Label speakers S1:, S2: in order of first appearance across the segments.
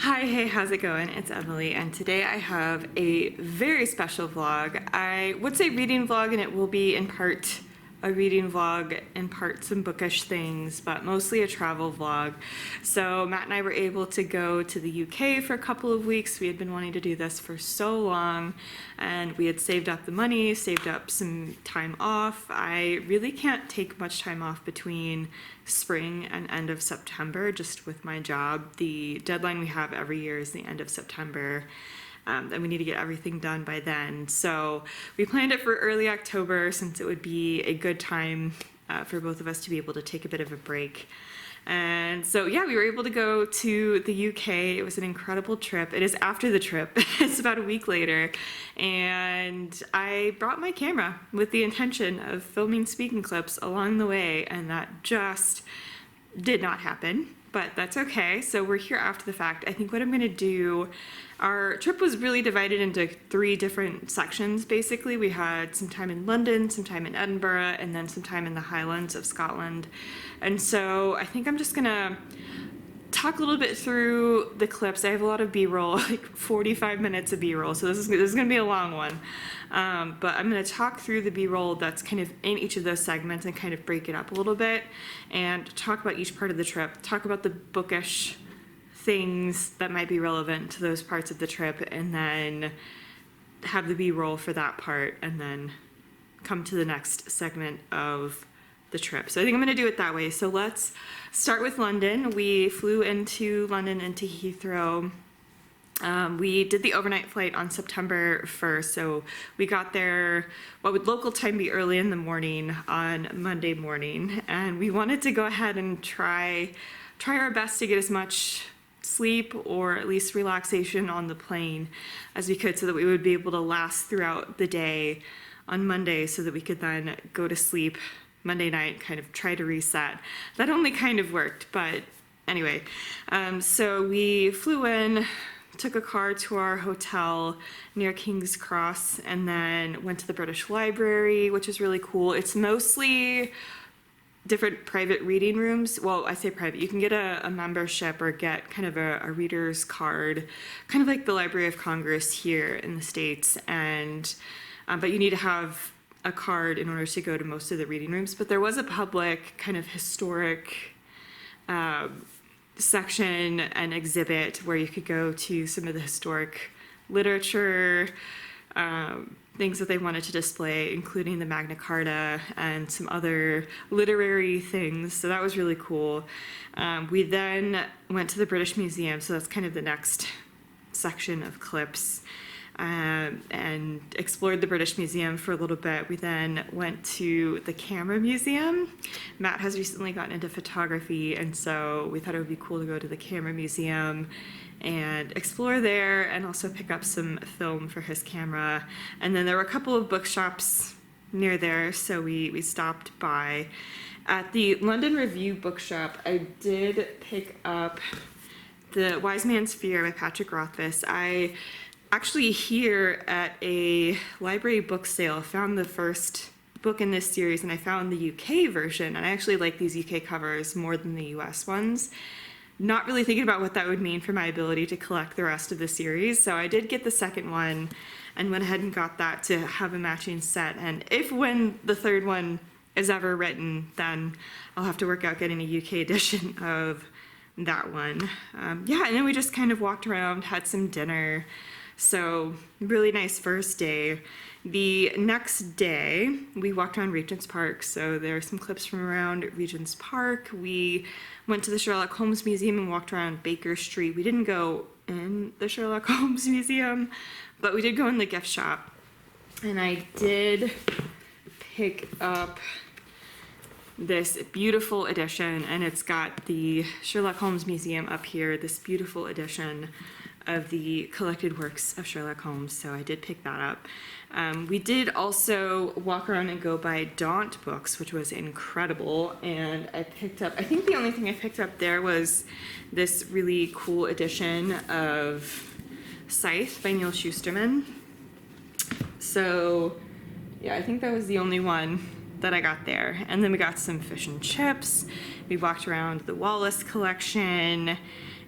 S1: Hi, hey, how's it going? It's Emily, and today I have a very special vlog. I would say reading vlog, and it will be in part a reading vlog, in part some bookish things, but mostly a travel vlog. So Matt and I were able to go to the UK for a couple of weeks. We had been wanting to do this for so long, and we had saved up the money, saved up some time off. I really can't take much time off between spring and end of September, just with my job. The deadline we have every year is the end of September. And we need to get everything done by then. So we planned it for early October since it would be a good time for both of us to be able to take a bit of a break. And so yeah, we were able to go to the UK. It was an incredible trip. It is after the trip. It's about a week later. And I brought my camera with the intention of filming speaking clips along the way, and that just did not happen. But that's okay. So we're here after the fact. I think what I'm gonna do, our trip was really divided into 3 different sections, basically. We had some time in London, some time in Edinburgh, and then some time in the Highlands of Scotland. And so I think I'm just gonna talk a little bit through the clips. I have a lot of B-roll, like 45 minutes of B-roll, so this is gonna be a long one. But I'm gonna talk through the B-roll that's kind of in each of those segments and kind of break it up a little bit and talk about each part of the trip, talk about the bookish things that might be relevant to those parts of the trip, and then have the B-roll for that part, and then come to the next segment of the trip. So I think I'm gonna do it that way. So let's start with London. We flew into London, into Heathrow. We did the overnight flight on September 1st, so we got there, what would local time be early in the morning on Monday morning, and we wanted to go ahead and try our best to get as much sleep or at least relaxation on the plane as we could, so that we would be able to last throughout the day on Monday, so that we could then go to sleep Monday night, kind of try to reset. That only kind of worked, but anyway. So we flew in, took a car to our hotel near King's Cross, and then went to the British Library, which is really cool. It's mostly different private reading rooms. Well, I say private. You can get a membership or get kind of a reader's card, kind of like the Library of Congress here in the States, and but you need to have a card in order to go to most of the reading rooms. But there was a public kind of historic section and exhibit where you could go to some of the historic literature, things that they wanted to display, including the Magna Carta and some other literary things. So that was really cool. We then went to the British Museum, so that's kind of the next section of clips, and explored the British Museum for a little bit. We then went to the Camera Museum. Matt has recently gotten into photography, and so we thought it would be cool to go to the Camera Museum and explore there, and also pick up some film for his camera. And then there were a couple of bookshops near there, so we stopped by. At the London Review bookshop, I did pick up The Wise Man's Fear by Patrick Rothfuss. I actually here at a library book sale found the first book in this series, and I found the UK version, and I actually like these UK covers more than the US ones. Not really thinking about what that would mean for my ability to collect the rest of the series, so I did get the second one and went ahead and got that to have a matching set. And if when the third one is ever written, then I'll have to work out getting a UK edition of that one. Yeah, and then we just kind of walked around, had some dinner. So really nice first day. The next day, we walked around Regent's Park. So there are some clips from around Regent's Park. We went to the Sherlock Holmes Museum and walked around Baker Street. We didn't go in the Sherlock Holmes Museum, but we did go in the gift shop. And I did pick up this beautiful edition, and it's got the Sherlock Holmes Museum up here, this beautiful edition of the collected works of Sherlock Holmes, so I did pick that up. We did also walk around and go by Daunt Books, which was incredible, and I picked up, I think the only thing I picked up there was this really cool edition of Scythe by Neil Shusterman. So yeah, I think that was the only one that I got there. And then we got some fish and chips. We walked around the Wallace collection,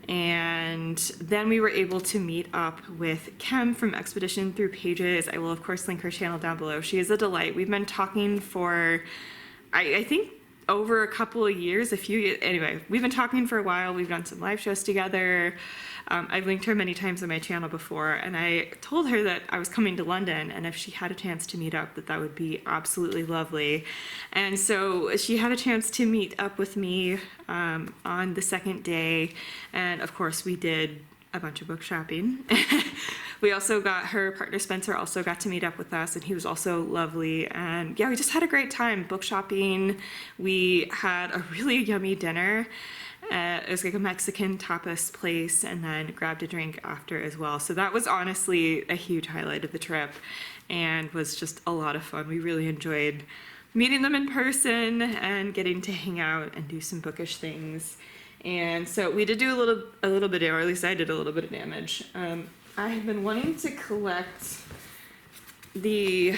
S1: And then we were able to meet up with Kim from Expedition Through Pages. I will, of course, link her channel down below. She is a delight. We've been talking for, I think, over a couple of years, anyway, we've been talking for a while. We've done some live shows together. I've linked her many times on my channel before, and I told her that I was coming to London, and if she had a chance to meet up, that would be absolutely lovely. And so she had a chance to meet up with me on the second day, and of course we did a bunch of book shopping. We also got, her partner Spencer also got to meet up with us, and he was also lovely. And yeah, we just had a great time book shopping. We had a really yummy dinner. It was like a Mexican tapas place, and then grabbed a drink after as well. So that was honestly a huge highlight of the trip and was just a lot of fun. We really enjoyed meeting them in person and getting to hang out and do some bookish things. And so we did do a little bit, or at least I did a little bit of damage. I have been wanting to collect the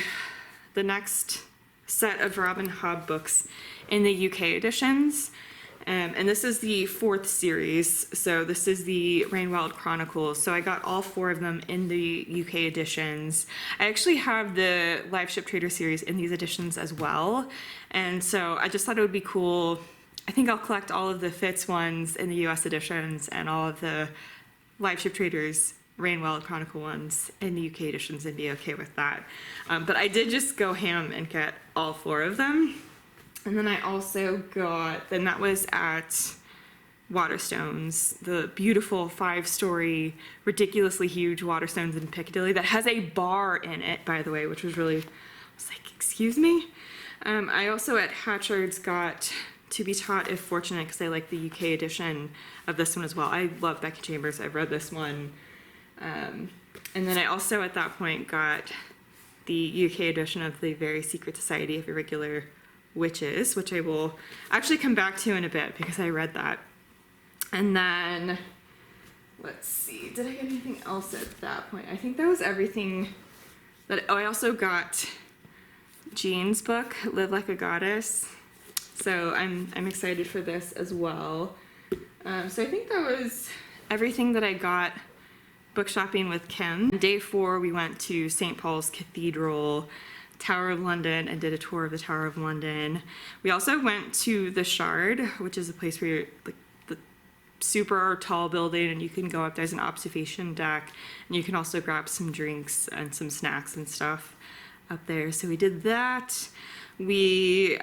S1: next set of Robin Hobb books in the UK editions. And this is the 4th series, so this is the Rainwild Chronicles. So I got all 4 of them in the UK editions. I actually have the Live Ship Trader series in these editions as well, and so I just thought it would be cool. I think I'll collect all of the Fitz ones in the US editions and all of the Live Ship Traders Rainwild Chronicle ones in the UK editions and be okay with that. But I did just go ham and get all 4 of them. And then I also got, then that was at Waterstones, the beautiful 5-story, ridiculously huge Waterstones in Piccadilly that has a bar in it, by the way, which was really, I was like, excuse me? I also at Hatchard's got To Be Taught If Fortunate, because I like the UK edition of this one as well. I love Becky Chambers. I've read this one. And then I also at that point got the UK edition of The Very Secret Society of Irregular Witches, which I will actually come back to in a bit because I read that. And then, let's see, did I get anything else at that point? I think that was everything that, oh, I also got Jean's book, Live Like a Goddess. So I'm excited for this as well. So I think that was everything that I got book shopping with Kim. Day 4, we went to St. Paul's Cathedral, Tower of London, and did a tour of the Tower of London. We also went to the Shard, which is a place where you're, like, the super tall building, and you can go up, there's an observation deck, and you can also grab some drinks and some snacks and stuff up there. So we did that. We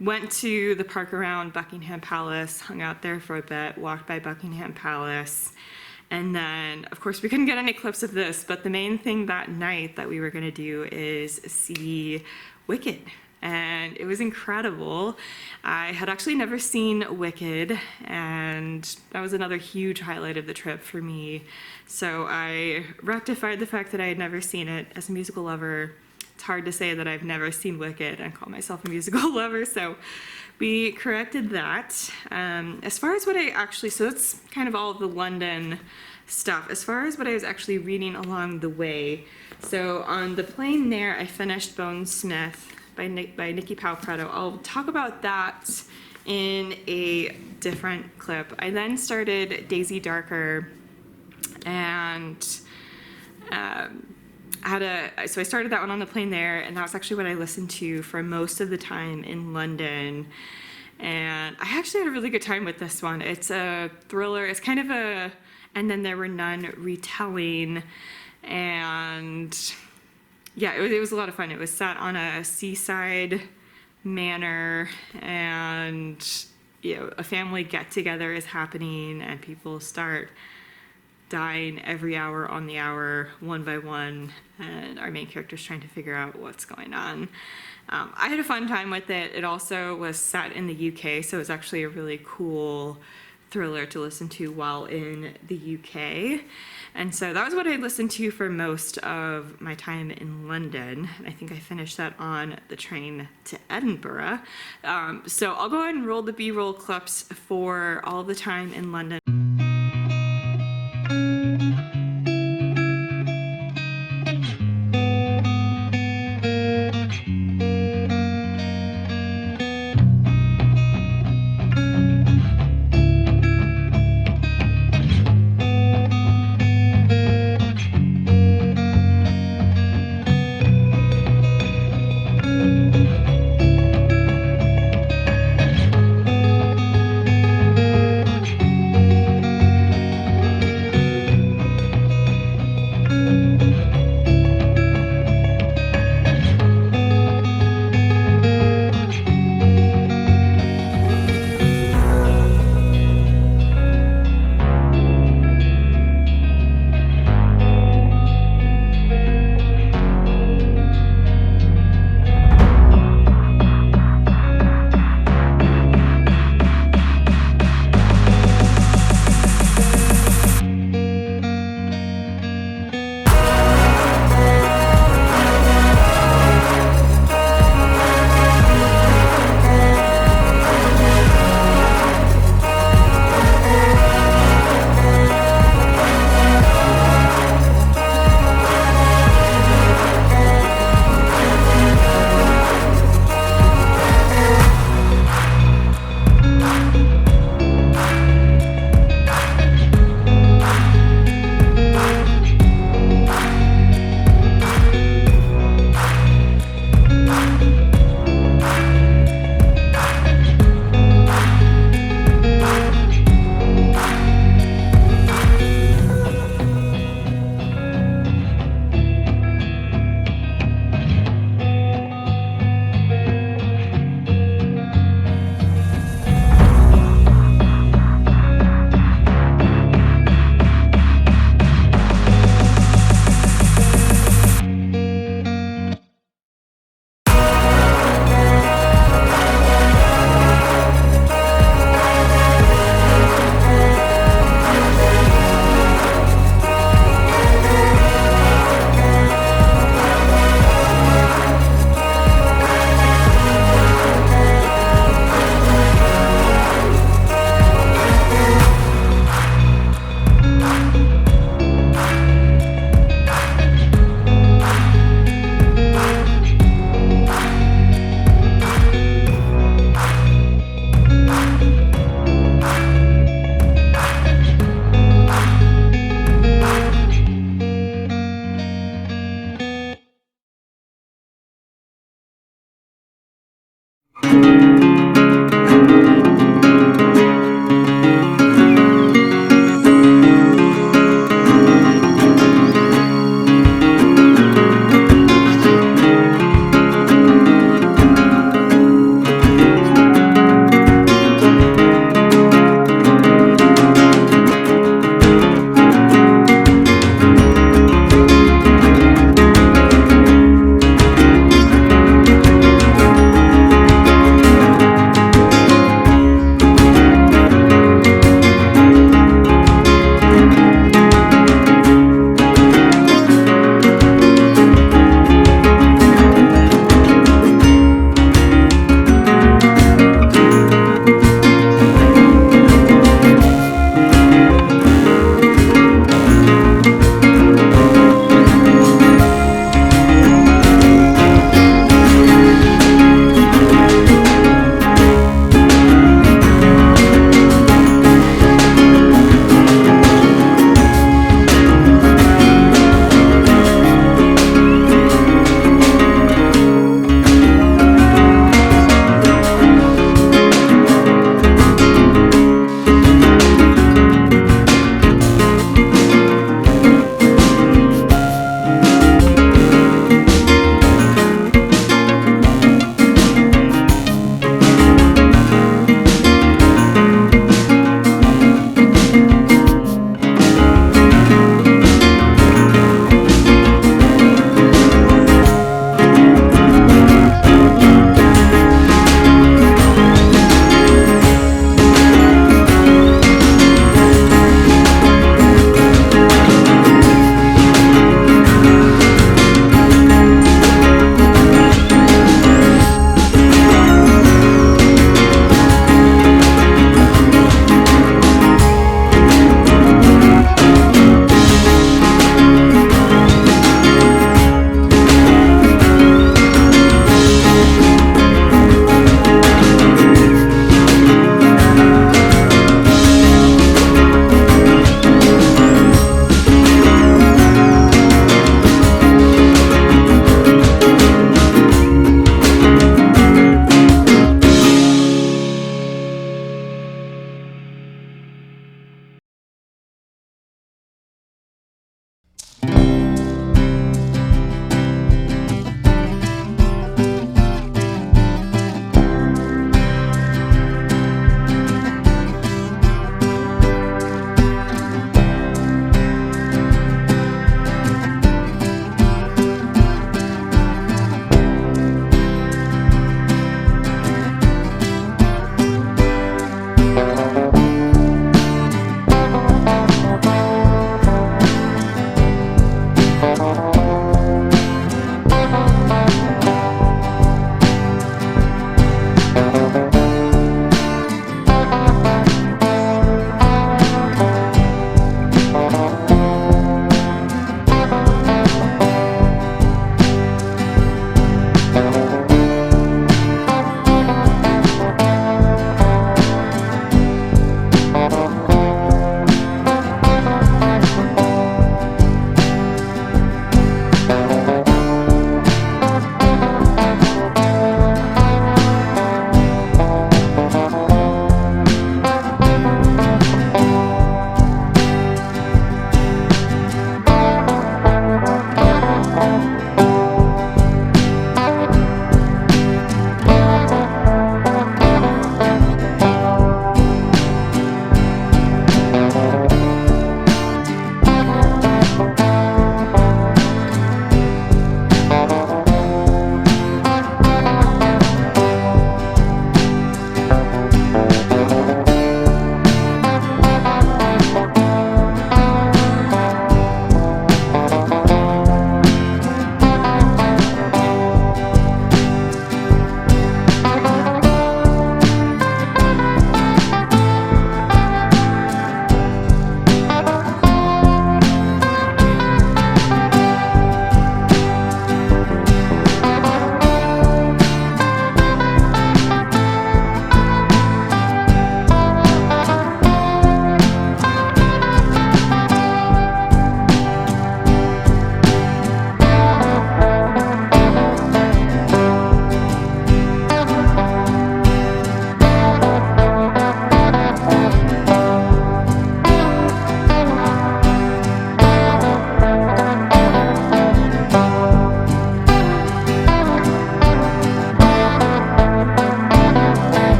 S1: went to the park around Buckingham Palace, hung out there for a bit, walked by Buckingham Palace. And then, of course, we couldn't get any clips of this, but the main thing that night that we were going to do is see Wicked. And it was incredible. I had actually never seen Wicked, and that was another huge highlight of the trip for me. So I rectified the fact that I had never seen it. As a musical lover, it's hard to say that I've never seen Wicked and call myself a musical lover, so we corrected that. As far as what I actually, so that's kind of all of the London stuff. As far as what I was actually reading along the way, so on the plane there, I finished Bone Smith by Nikki Palpretto. I'll talk about that in a different clip. I then started Daisy Darker, and so I started that one on the plane there, and that was actually what I listened to for most of the time in London. And I actually had a really good time with this one. It's a thriller. It's kind of a And Then There Were None retelling. And yeah, it was a lot of fun. It was set on a seaside manor, and you know, a family get-together is happening, and people start dying every hour on the hour, one by one, and our main character's trying to figure out what's going on. I had a fun time with it. It also was set in the UK, so it was actually a really cool thriller to listen to while in the UK. And so that was what I listened to for most of my time in London. I think I finished that on the train to Edinburgh. So I'll go ahead and roll the B-roll clips for all the time in London.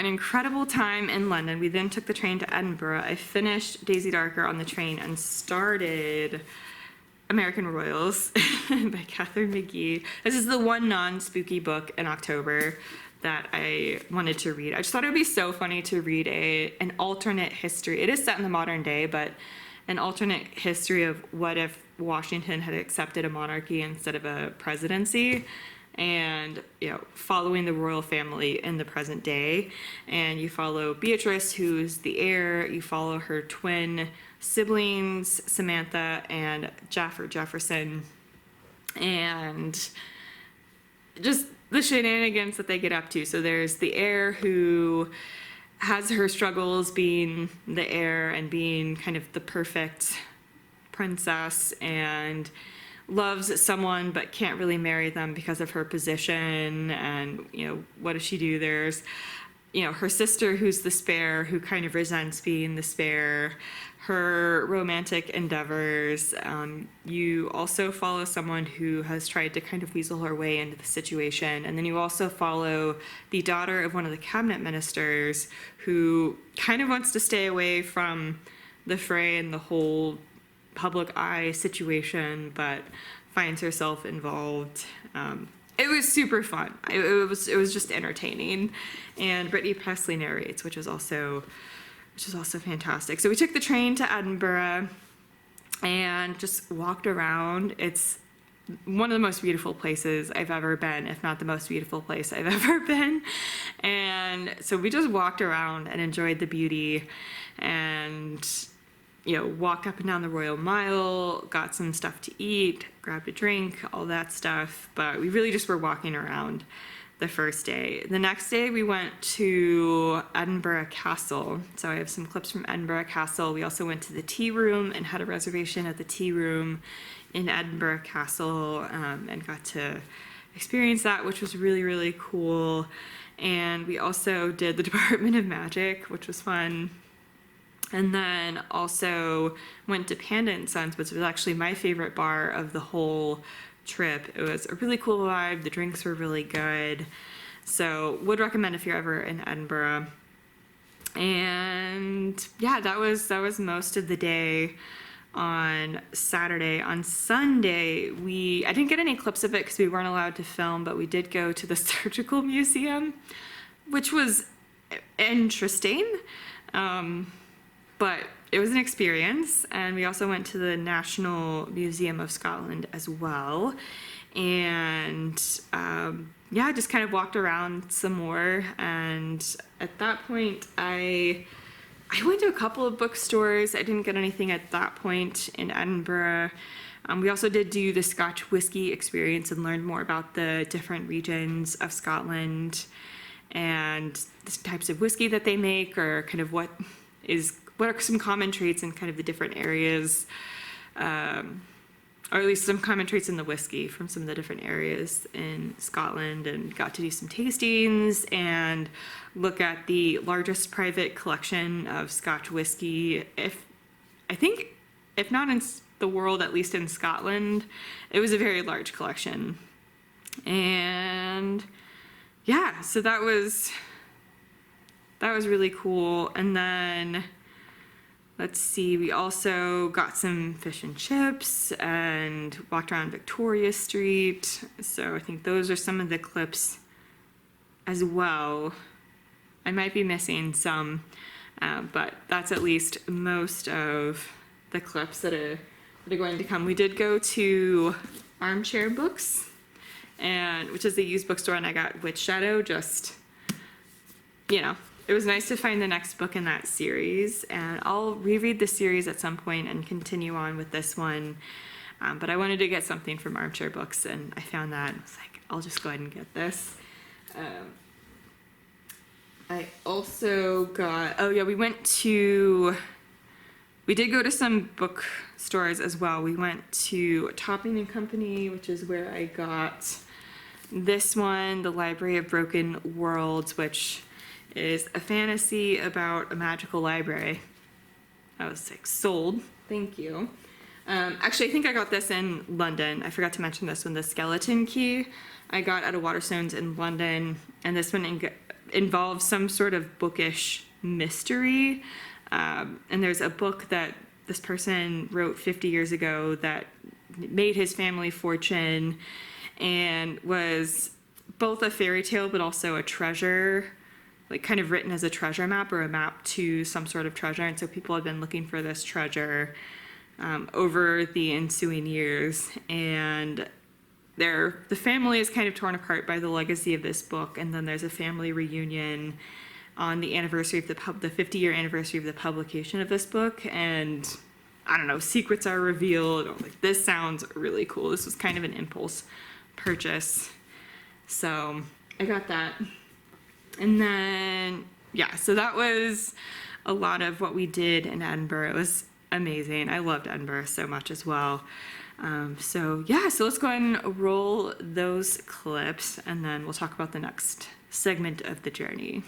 S1: an incredible time in London. We then took the train to Edinburgh. I finished Daisy Darker on the train and started American Royals by Catherine McGee. This is the one non-spooky book in October that I wanted to read. I just thought it would be so funny to read an alternate history. It is set in the modern day, but an alternate history of what if Washington had accepted a monarchy instead of a presidency, and following the royal family in the present day. And you follow Beatrice, who's the heir. You follow her twin siblings, Samantha and Jefferson, and just the shenanigans that they get up to. So there's the heir who has her struggles being the heir and being kind of the perfect princess, and loves someone but can't really marry them because of her position. And what does she do? There's her sister, who's the spare, who kind of resents being the spare, her romantic endeavors. You also follow someone who has tried to kind of weasel her way into the situation. And then you also follow the daughter of one of the cabinet ministers, who kind of wants to stay away from the fray and the whole public eye situation, but finds herself involved. It was super fun. It was just entertaining, and Brittany Presley narrates, which is also fantastic. So we took the train to Edinburgh and just walked around. It's one of the most beautiful places I've ever been, if not the most beautiful place I've ever been. And so we just walked around and enjoyed the beauty, and walked up and down the Royal Mile, got some stuff to eat, grabbed a drink, all that stuff. But we really just were walking around the first day. The next day we went to Edinburgh Castle. So I have some clips from Edinburgh Castle. We also went to the tea room and had a reservation at the tea room in Edinburgh Castle, and got to experience that, which was really, really cool. And we also did the Department of Magic, which was fun. And then also went to Panda and Sons, which was actually my favorite bar of the whole trip. It was a really cool vibe. The drinks were really good. So would recommend if you're ever in Edinburgh. And yeah, that was most of the day on Saturday. On Sunday, I didn't get any clips of it because we weren't allowed to film, but we did go to the Surgical Museum, which was interesting. But it was an experience. And we also went to the National Museum of Scotland as well. And just kind of walked around some more. And at that point, I went to a couple of bookstores. I didn't get anything at that point in Edinburgh. We also did do the Scotch whiskey experience and learned more about the different regions of Scotland and the types of whiskey that they make, or kind of what are some common traits in kind of the different areas, or at least some common traits in the whiskey from some of the different areas in Scotland, and got to do some tastings and look at the largest private collection of Scotch whiskey, if not in the world, at least in Scotland. It was a very large collection. And yeah, so that was really cool. And then let's see, we also got some fish and chips and walked around Victoria Street. So I think those are some of the clips as well. I might be missing some, but that's at least most of the clips that are going to come. We did go to Armchair Books, which is the used bookstore, and I got Witch Shadow. It was nice to find the next book in that series, and I'll reread the series at some point and continue on with this one. But I wanted to get something from Armchair Books, and I found that. I was like, I'll just go ahead and get this. I also got, we did go to some bookstores as well. We went to Topping and Company, which is where I got this one, The Library of Broken Worlds, which is a fantasy about a magical library. I was like, sold, thank you. Actually, I think I got this in London. I forgot to mention this one, The Skeleton Key. I got at a Waterstones in London, and this one involves some sort of bookish mystery. And there's a book that this person wrote 50 years ago that made his family fortune and was both a fairy tale but also a treasure, like kind of written as a treasure map or a map to some sort of treasure. And so people have been looking for this treasure over the ensuing years, and the family is kind of torn apart by the legacy of this book. And then there's a family reunion on the anniversary of the 50-year anniversary of the publication of this book, and I don't know, secrets are revealed. I'm like, this sounds really cool. This was kind of an impulse purchase, so I got that. And then so that was a lot of what we did in Edinburgh. It was amazing. I loved Edinburgh so much as well. So let's go ahead and roll those clips, and then we'll talk about the next segment of the journey.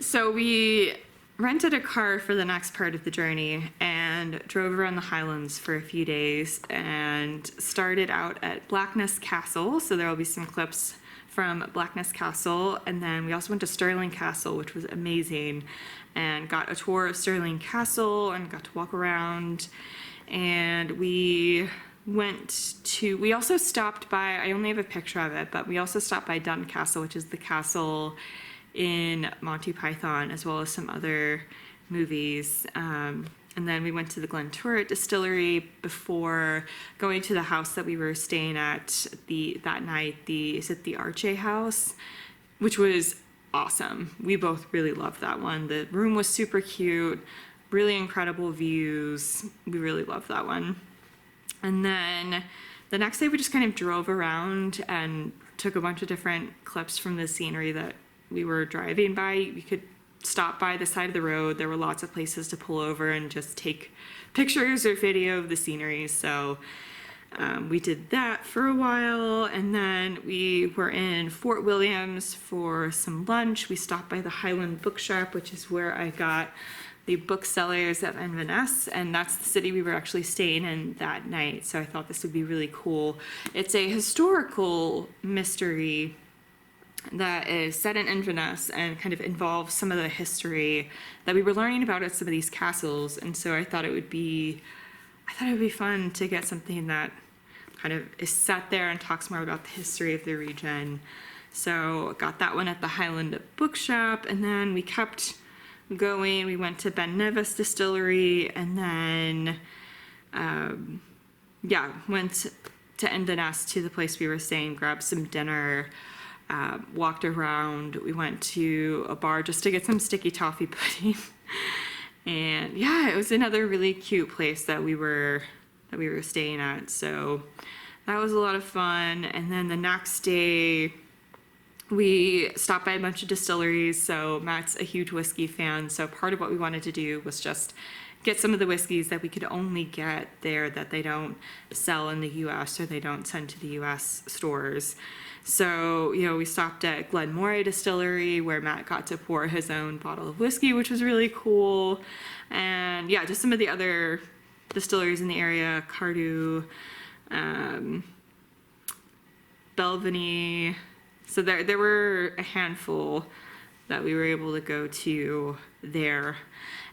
S1: So we rented a car for the next part of the journey and drove around the Highlands for a few days and started out at Blackness Castle. So there will be some clips from Blackness Castle, and then we also went to Stirling Castle, which was amazing, and got a tour of Stirling Castle and got to walk around. And we also stopped by, I only have a picture of it, but we also stopped by Dun Castle, which is the castle in Monty Python, as well as some other movies. And then we went to the Glenturret Distillery before going to the house that we were staying at that night. Is it the Arche House? Which was awesome. We both really loved that one. The room was super cute, really incredible views. We really loved that one. And then the next day we just kind of drove around and took a bunch of different clips from the scenery that we were driving by. We could stop by the side of the road. There were lots of places to pull over and just take pictures or video of the scenery. So we did that for a while, and then we were in Fort Williams for some lunch. We stopped by the Highland Bookshop, which is where I got the Booksellers of Inverness, and that's the city we were actually staying in that night. So I thought this would be really cool. It's a historical mystery that is set in Inverness and kind of involves some of the history that we were learning about at some of these castles. And so I thought it would be fun to get something that kind of is set there and talks more about the history of the region. So got that one at the Highland Bookshop, and then we kept going. We went to Ben Nevis Distillery, and then went to Inverness to the place we were staying, grabbed some dinner. Walked around. We went to a bar just to get some sticky toffee pudding. And yeah, it was another really cute place that we were staying at. So that was a lot of fun. And then the next day we stopped by a bunch of distilleries. So Matt's a huge whiskey fan. So part of what we wanted to do was just get some of the whiskeys that we could only get there, that they don't sell in the US or they don't send to the US stores. So, we stopped at Glenmoray Distillery, where Matt got to pour his own bottle of whiskey, which was really cool. And yeah, just some of the other distilleries in the area, Cardew, Belveny. So there were a handful that we were able to go to there.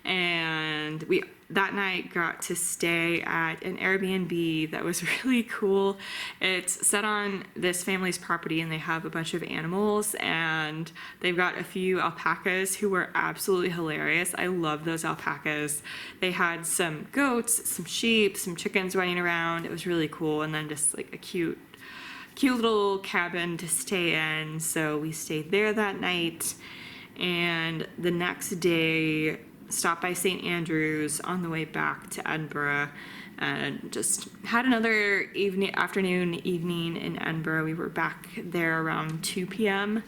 S1: And we that night got to stay at an Airbnb that was really cool. It's set on this family's property, and they have a bunch of animals, and they've got a few alpacas who were absolutely hilarious. I love those alpacas. They had some goats, some sheep, some chickens running around. It was really cool. And then just like a cute little cabin to stay in. So we stayed there that night, and the next day stopped by St. Andrews on the way back to Edinburgh, and just had another afternoon, evening in Edinburgh. We were back there around 2 p.m.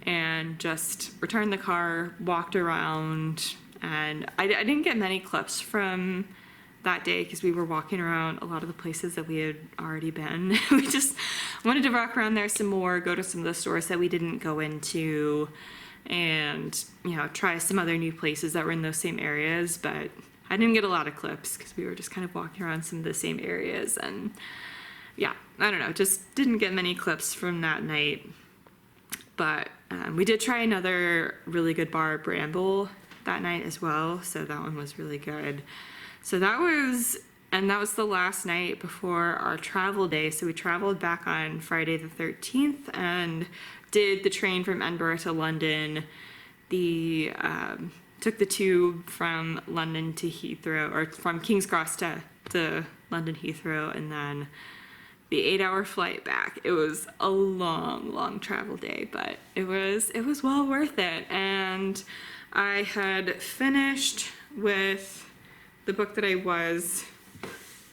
S1: and just returned the car, walked around, and I didn't get many clips from that day because we were walking around a lot of the places that we had already been. We just wanted to walk around there some more, go to some of the stores that we didn't go into, and try some other new places that were in those same areas. But I didn't get a lot of clips because we were just kind of walking around some of the same areas, and yeah, I don't know, just didn't get many clips from that night. But we did try another really good bar, Bramble, that night as well, so that one was really good. So that was the last night before our travel day. So we traveled back on Friday the 13th and did the train from Edinburgh to London. Took the tube from London to Heathrow, or from King's Cross to London Heathrow, and then the 8-hour flight back. It was a long travel day, but it was well worth it. And I had finished with the book that I was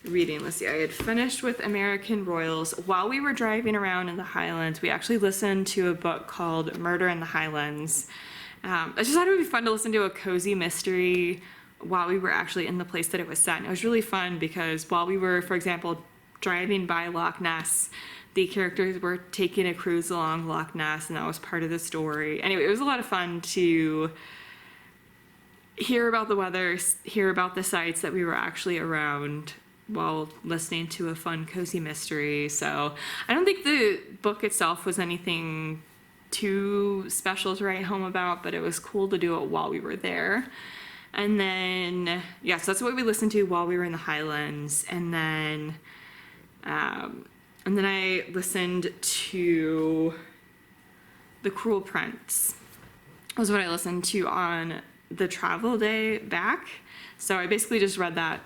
S1: reading. Let's see, I had finished with American Royals. While we were driving around in the Highlands, we actually listened to a book called Murder in the Highlands. I just thought it would be fun to listen to a cozy mystery while we were actually in the place that it was set. And it was really fun because while we were, for example, driving by Loch Ness, the characters were taking a cruise along Loch Ness, and that was part of the story. Anyway, it was a lot of fun to hear about the weather, hear about the sites that we were actually around while listening to a fun, cozy mystery. So I don't think the book itself was anything too special to write home about, but it was cool to do it while we were there. And then, yeah, so that's what we listened to while we were in the Highlands. And then I listened to The Cruel Prince. Was what I listened to on the travel day back. So I basically just read that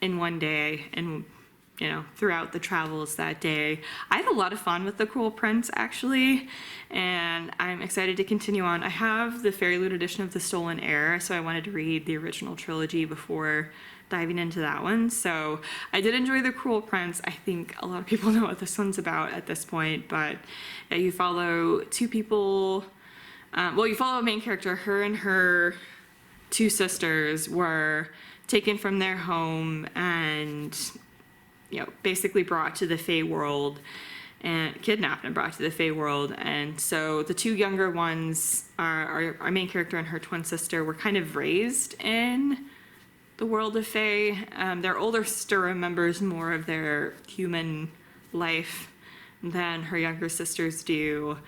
S1: in one day and, you know, throughout the travels that day. I had a lot of fun with The Cruel Prince, actually, and I'm excited to continue on. I have the Fairy Loot edition of The Stolen Heir, so I wanted to read the original trilogy before diving into that one. So I did enjoy The Cruel Prince. I think a lot of people know what this one's about at this point, but you follow two people. You follow a main character. Her and her two sisters were taken from their home and, you know, basically brought to the Fae world and kidnapped and brought to the Fae world. And so the two younger ones, our main character and her twin sister, were kind of raised in the world of Fae. Their older sister remembers more of their human life than her younger sisters do.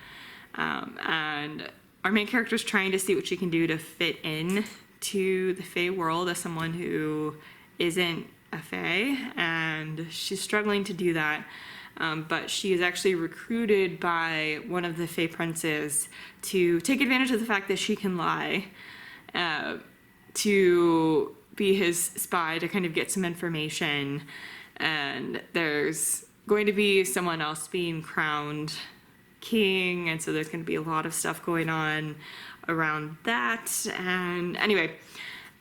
S1: And our main character is trying to see what she can do to fit in to the Fae world as someone who isn't a Fae, and she's struggling to do that. But she is actually recruited by one of the Fae princes to take advantage of the fact that she can lie, to be his spy, to kind of get some information. And there's going to be someone else being crowned king, and so there's going to be a lot of stuff going on around that. And anyway,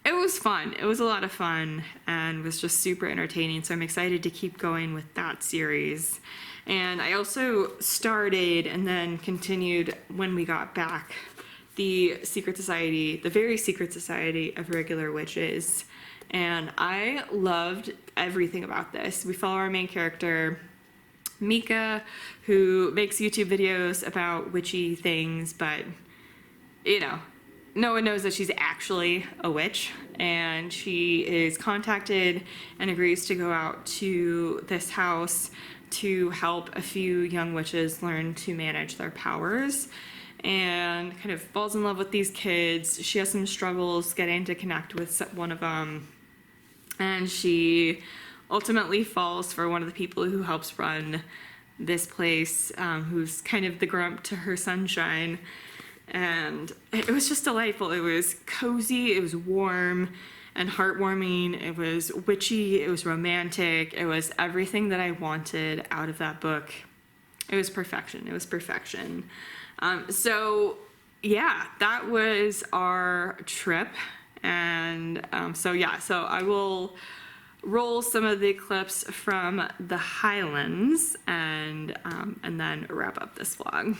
S1: it was fun. It was a lot of fun and was just super entertaining, so I'm excited to keep going with that series. And I also started and then continued when we got back the Secret Society, the Very Secret Society of Regular Witches, and I loved everything about this. We follow our main character Mika, who makes YouTube videos about witchy things, but, you know, no one knows that she's actually a witch. And she is contacted and agrees to go out to this house to help a few young witches learn to manage their powers, and kind of falls in love with these kids. She has some struggles getting to connect with one of them, and she ultimately falls for one of the people who helps run this place, who's kind of the grump to her sunshine. And it was just delightful. It was cozy, it was warm and heartwarming, it was witchy, it was romantic, it was everything that I wanted out of that book. It was perfection. It was perfection. So yeah, that was our trip. And so I will roll some of the clips from the Highlands and then wrap up this vlog.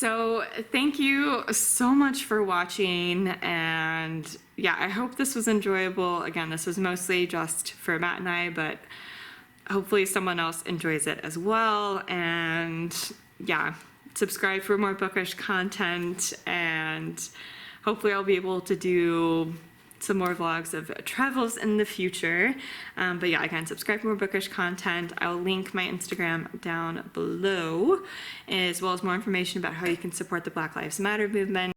S1: So thank you so much for watching, and yeah, I hope this was enjoyable. Again, this was mostly just for Matt and I, but hopefully someone else enjoys it as well. And yeah, subscribe for more bookish content, and hopefully I'll be able to do some more vlogs of travels in the future. But yeah, again, subscribe for more bookish content. I'll link my Instagram down below, as well as more information about how you can support the Black Lives Matter movement.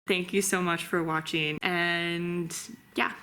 S1: Thank you so much for watching, and yeah.